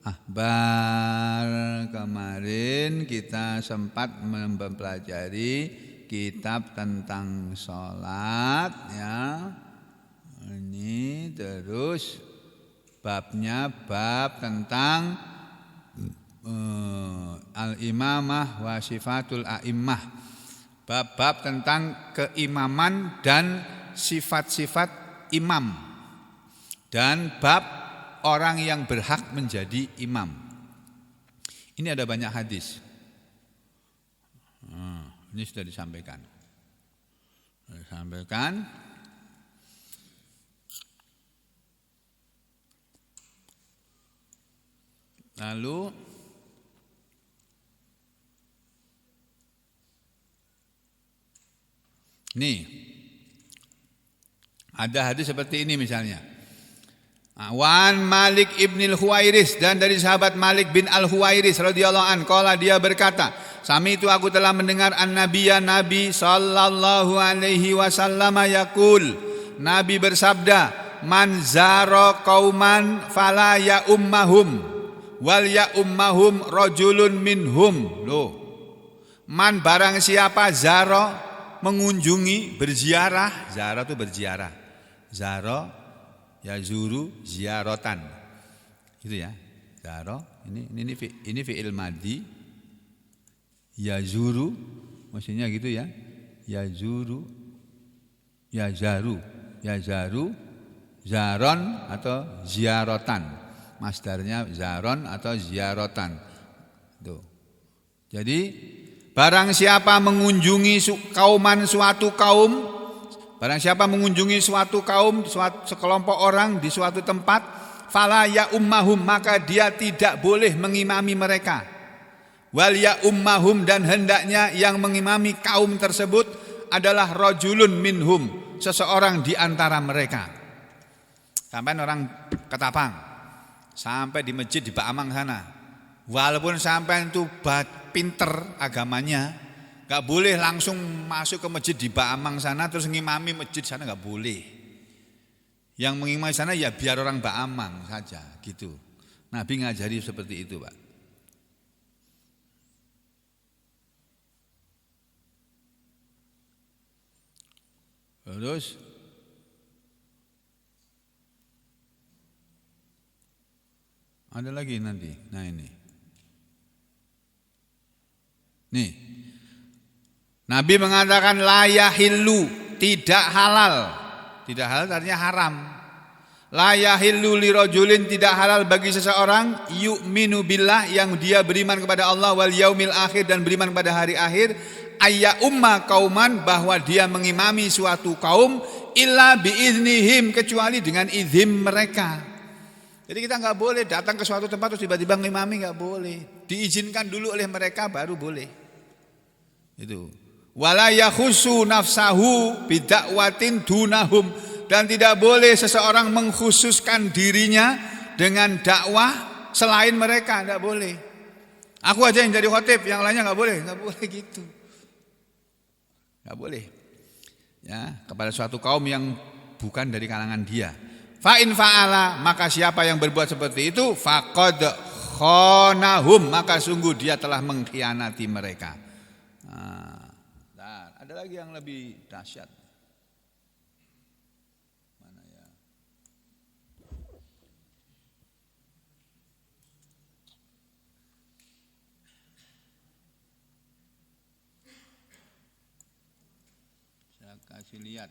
Ahbar. Kemarin kita sempat mempelajari kitab tentang sholat ya. Ini terus babnya bab tentang al-imamah wa sifatul a'immah. Bab-bab tentang keimaman dan sifat-sifat imam. Dan bab orang yang berhak menjadi imam. Ini ada banyak hadis. Ini sudah disampaikan. Lalu nih ada hadis seperti ini misalnya. Wan Malik ibnil Huwairis, dan dari sahabat Malik bin al-Huwairis radhiyallahu an, qala dia berkata, sami itu aku telah mendengar an-nabiyya Nabi sallallahu alaihi wasallam yaqul, Nabi bersabda, man zara qauman fala ya ummahum wal ya ummahum rajulun minhum. Loh. Man barang siapa zara mengunjungi, berziarah, zara itu berziarah. Zara ya zuru ziaratan. Gitu ya. Zara ini fi'il madhi. Ya zuru maksudnya gitu ya. Ya zuru, ya zaru, zaron atau ziaratan. Masdarnya zaron atau ziaratan. Tuh. Jadi barang siapa mengunjungi suatu kaum, barang siapa mengunjungi suatu kaum, sekelompok orang di suatu tempat, fala ya ummahum, maka dia tidak boleh mengimami mereka. Wal ya ummahum, dan hendaknya yang mengimami kaum tersebut adalah rajulun minhum, seseorang di antara mereka. Sampai orang ketapang, sampai di masjid di Pak Amang sana, walaupun sampai itu pinter agamanya, gak boleh langsung masuk ke masjid di Pak Amang sana terus ngimami masjid sana, gak boleh. Yang mengimami sana ya biar orang Pak Amang saja gitu. Nabi ngajari seperti itu, Pak. Terus ada lagi nanti. Nah ini. Nih. Nabi mengatakan la yahillu, tidak halal. Tidak halal artinya haram. La yahillu lirajulin, tidak halal bagi seseorang yu'minu billah, yang dia beriman kepada Allah, wal yaumil akhir, dan beriman kepada hari akhir, ayya umma kauman, bahwa dia mengimami suatu kaum, illa biiznihim, kecuali dengan izin mereka. Jadi kita enggak boleh datang ke suatu tempat terus tiba-tiba ngimami, enggak boleh. Diizinkan dulu oleh mereka baru boleh. Itu. Wala yakhusu nafsahu bidakwatin dunahum, dan tidak boleh seseorang mengkhususkan dirinya dengan dakwah selain mereka, enggak boleh. Aku aja yang jadi khotib, yang lainnya enggak boleh gitu. Enggak boleh. Ya, kepada suatu kaum yang bukan dari kalangan dia. Fa in fa'ala, maka siapa yang berbuat seperti itu, faqad khonahum, maka sungguh dia telah mengkhianati mereka. Nah, ada lagi yang lebih dahsyat. Mana ya? Kasih lihat.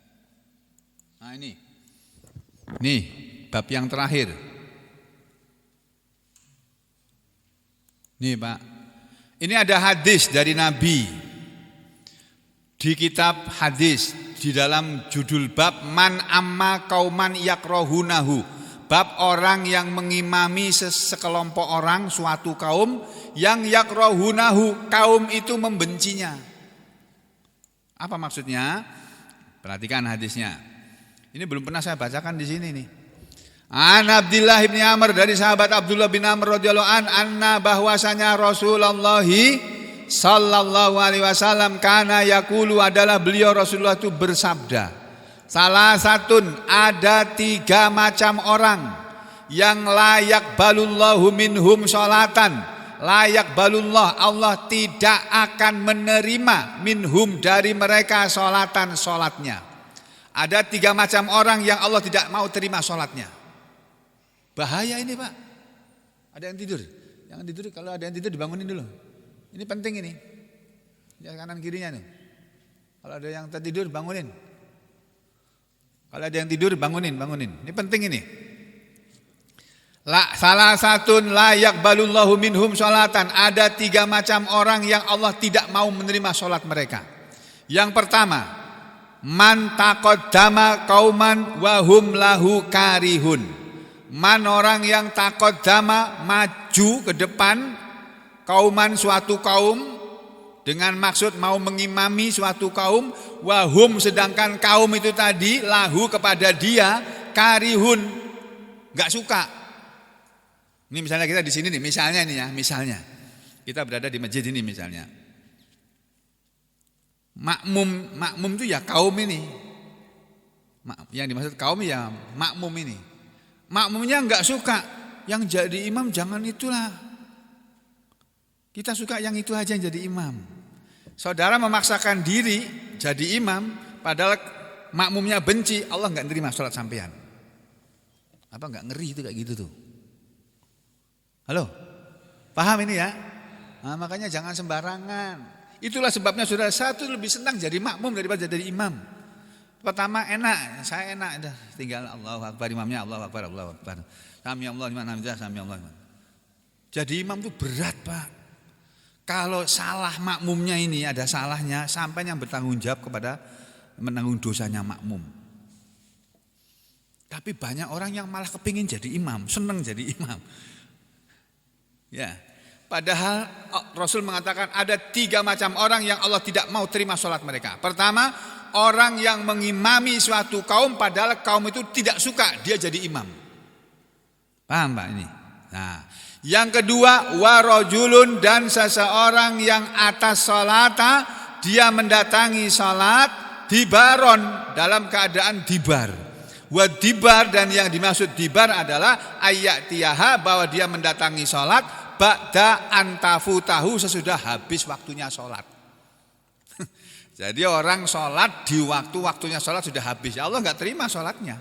Nah ini. Nih, bab yang terakhir. Nih Pak. Ini ada hadis dari Nabi. Di kitab hadis. Di dalam judul bab Man amma kauman yakrohunahu. Bab orang yang mengimami sekelompok orang suatu kaum yang yakrohunahu. Kaum itu membencinya. Apa maksudnya? Perhatikan hadisnya. Ini belum pernah saya bacakan di sini nih. An Abdullah bin Amr, dari sahabat Abdullah bin Amr radhiyallahu an, anna bahwasanya Rasulullah sallallahu alaihi wasallam kana yaqulu, adalah beliau Rasulullah itu bersabda, salah satun, ada 3 macam orang yang layak balullahu minhum sholatan. Layak balullah, Allah tidak akan menerima minhum, dari mereka, sholatnya. Ada 3 macam orang yang Allah tidak mau terima sholatnya. Bahaya ini Pak. Ada yang tidur. Jangan tidur, kalau ada yang tidur dibangunin dulu. Ini penting ini. Ya, kanan kirinya nih. Kalau ada yang tertidur bangunin. Kalau ada yang tidur bangunin. Ini penting ini. Salah satun layak balullahu minhum sholatan. Ada 3 macam orang yang Allah tidak mau menerima sholat mereka. Yang pertama, man taqaddama qauman wa hum lahu karihun. Man, orang yang taqaddama, maju ke depan, kauman, suatu kaum, dengan maksud mau mengimami suatu kaum, wa hum, sedangkan kaum itu tadi lahu, kepada dia, karihun, enggak suka. Ini misalnya kita di sini nih, misalnya kita berada di masjid ini misalnya. Makmum itu ya kaum ini. Yang dimaksud kaum ya makmum ini. Makmumnya enggak suka, yang jadi imam jangan itulah. Kita suka yang itu aja yang jadi imam. Saudara memaksakan diri jadi imam, padahal makmumnya benci, Allah enggak nerima sholat sampean. Apa enggak ngeri itu kayak gitu tuh? Halo, paham ini ya? Nah, makanya jangan sembarangan. Itulah sebabnya saudara, satu lebih senang jadi makmum daripada jadi imam. Pertama enak, saya enak, tinggal Allahu Akbar, imamnya Allahu Akbar, Allahu Akbar. Sami Allah liman hamidah, sami Allah. Jadi imam itu berat Pak. Kalau salah makmumnya ini ada salahnya, sampai yang bertanggung jawab kepada menanggung dosanya makmum. Tapi banyak orang yang malah kepingin jadi imam, senang jadi imam. Ya, padahal Rasul mengatakan ada 3 macam orang yang Allah tidak mau terima sholat mereka. Pertama, orang yang mengimami suatu kaum padahal kaum itu tidak suka dia jadi imam. Paham Pak ini? Nah, yang kedua, warajulun, dan seseorang yang atas sholata, dia mendatangi sholat dibaron, dalam keadaan dibar. Wadibar, dan yang dimaksud dibar adalah ayatiyaha, bahwa dia mendatangi sholat ba'da antafutahu, sesudah habis waktunya sholat. Jadi orang sholat di waktunya sholat sudah habis, ya Allah enggak terima sholatnya.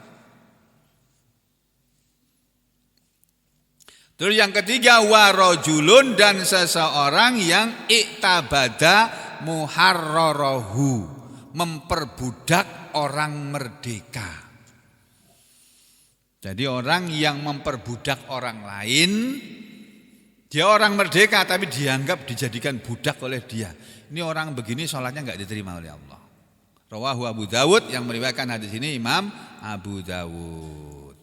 Terus yang ketiga, warajulun, dan seseorang yang iktabada muharrarahu, memperbudak orang merdeka. Jadi orang yang memperbudak orang lain, dia orang merdeka tapi dianggap dijadikan budak oleh dia. Ini orang begini sholatnya enggak diterima oleh Allah. Rawahu Abu Dawud, yang meriwayatkan hadis ini Imam Abu Dawud.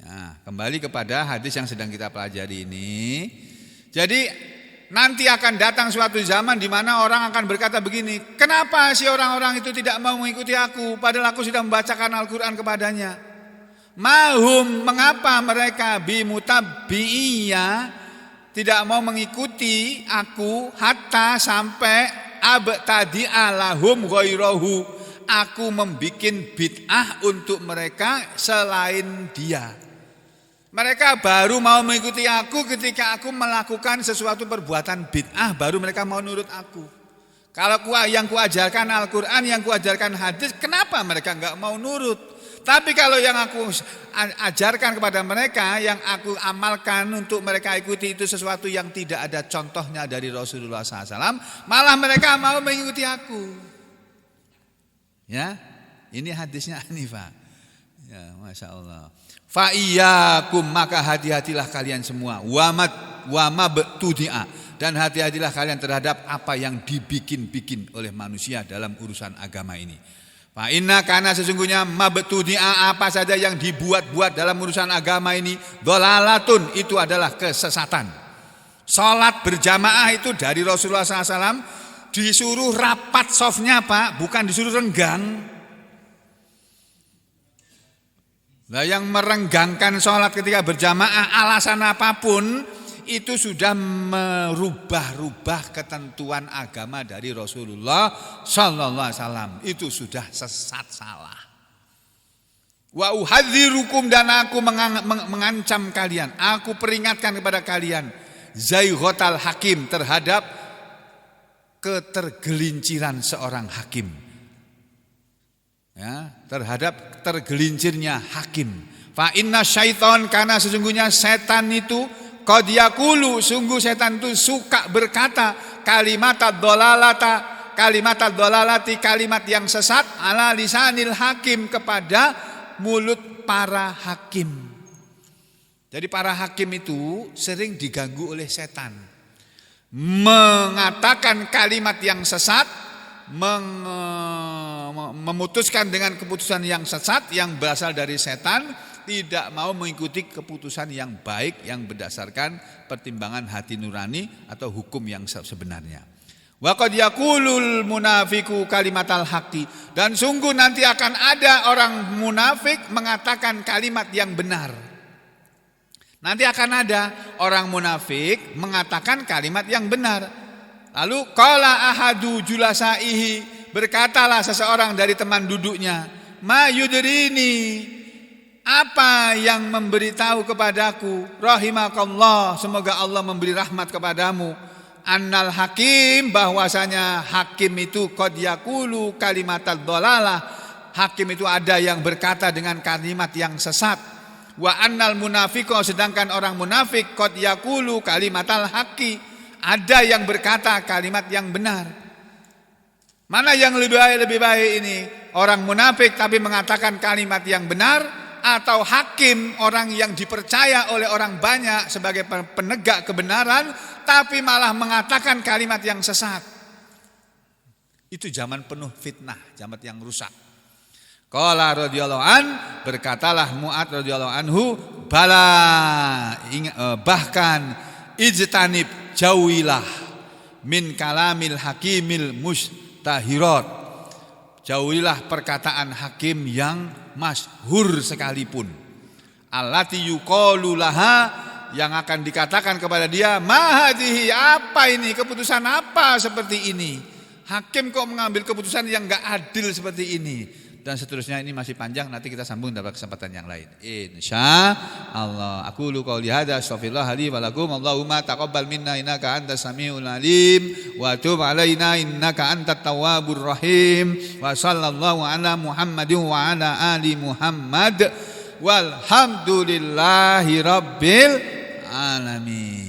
Ya, kembali kepada hadis yang sedang kita pelajari ini. Jadi nanti akan datang suatu zaman di mana orang akan berkata begini, kenapa sih orang-orang itu tidak mau mengikuti aku, padahal aku sudah membacakan Al-Quran kepadanya. Mahum, mengapa mereka bimutabbi'iyya, tidak mau mengikuti aku, hatta sampai abtadi'a lahum ghairahu, aku membikin bid'ah untuk mereka selain dia. Mereka baru mau mengikuti aku ketika aku melakukan sesuatu perbuatan bid'ah, baru mereka mau nurut aku. Kalau yang kuajarkan Al-Quran, yang kuajarkan hadis, kenapa mereka enggak mau nurut? Tapi kalau yang aku ajarkan kepada mereka, yang aku amalkan untuk mereka ikuti, itu sesuatu yang tidak ada contohnya dari Rasulullah SAW, malah mereka mau mengikuti aku. Ya, ini hadisnya Hanifah. Ya, Masya Allah. Fa iyyakum, maka hati-hatilah kalian semua. Wama betudia, dan hati-hatilah kalian terhadap apa yang dibikin-bikin oleh manusia dalam urusan agama ini. Fa inna, karena sesungguhnya mabtudia, apa saja yang dibuat-buat dalam urusan agama ini, dhalalatun, itu adalah kesesatan. Salat berjamaah itu dari Rasulullah SAW disuruh rapat softnya Pak, bukan disuruh renggang. Nah, yang merenggangkan sholat ketika berjamaah alasan apapun itu sudah merubah-rubah ketentuan agama dari Rasulullah Sallallahu Alaihi Wasallam. Itu sudah sesat, salah. Wa uhadzirukum, dan aku mengancam kalian, aku peringatkan kepada kalian, zaighatal hakim, terhadap ketergelinciran seorang hakim. Ya, terhadap tergelincirnya hakim. Fa inna syaiton, karena sesungguhnya setan itu qad yaqulu, sungguh setan itu suka berkata kalimat ad-dhalalati, kalimat yang sesat, ala lisanil hakim, kepada mulut para hakim. Jadi para hakim itu sering diganggu oleh setan, mengatakan kalimat yang sesat, memutuskan dengan keputusan yang sesat yang berasal dari setan, tidak mau mengikuti keputusan yang baik yang berdasarkan pertimbangan hati nurani atau hukum yang sebenarnya. Wa qad yaqulul munafiqu kalimatal haqqi, dan sungguh nanti akan ada orang munafik mengatakan kalimat yang benar. Nanti akan ada orang munafik mengatakan kalimat yang benar. Lalu qala ahadu julasaihi, berkatalah seseorang dari teman duduknya, ma yudrini, apa yang memberitahu kepadaku, rahimakallah, semoga Allah memberi rahmat kepadamu, annal hakim, bahwasanya hakim itu qad yaqulu kalimatad dhalalah, hakim itu ada yang berkata dengan kalimat yang sesat. Wa annal munafiqo, sedangkan orang munafik qad yaqulu kalimatal haqqi, ada yang berkata kalimat yang benar. Mana yang lebih baik ini? Orang munafik tapi mengatakan kalimat yang benar, atau hakim, orang yang dipercaya oleh orang banyak sebagai penegak kebenaran tapi malah mengatakan kalimat yang sesat. Itu zaman penuh fitnah, zaman yang rusak. Qala radhiyallahu an, berkatalah Mu'ad radhiyallahu anhu, bala, bahkan ijtanib, jauhilah min kalamil hakimil mustahirat, jauhilah perkataan hakim yang masyhur sekalipun, allati yuqalu laha, yang akan dikatakan kepada dia, ma hadhihi, apa ini, keputusan apa seperti ini, hakim kok mengambil keputusan yang enggak adil seperti ini, dan seterusnya. Ini masih panjang, nanti kita sambung dalam kesempatan yang lain insyaallah. Aku lu qauli hadza, astaghfirullah li wa lakum, Allahumma taqabbal minna innaka antas samiul alim wa tub alaina innaka antat tawwabur rahim, wa sallallahu ala Muhammadin wa ala ali Muhammad walhamdulillahi rabbil alamin.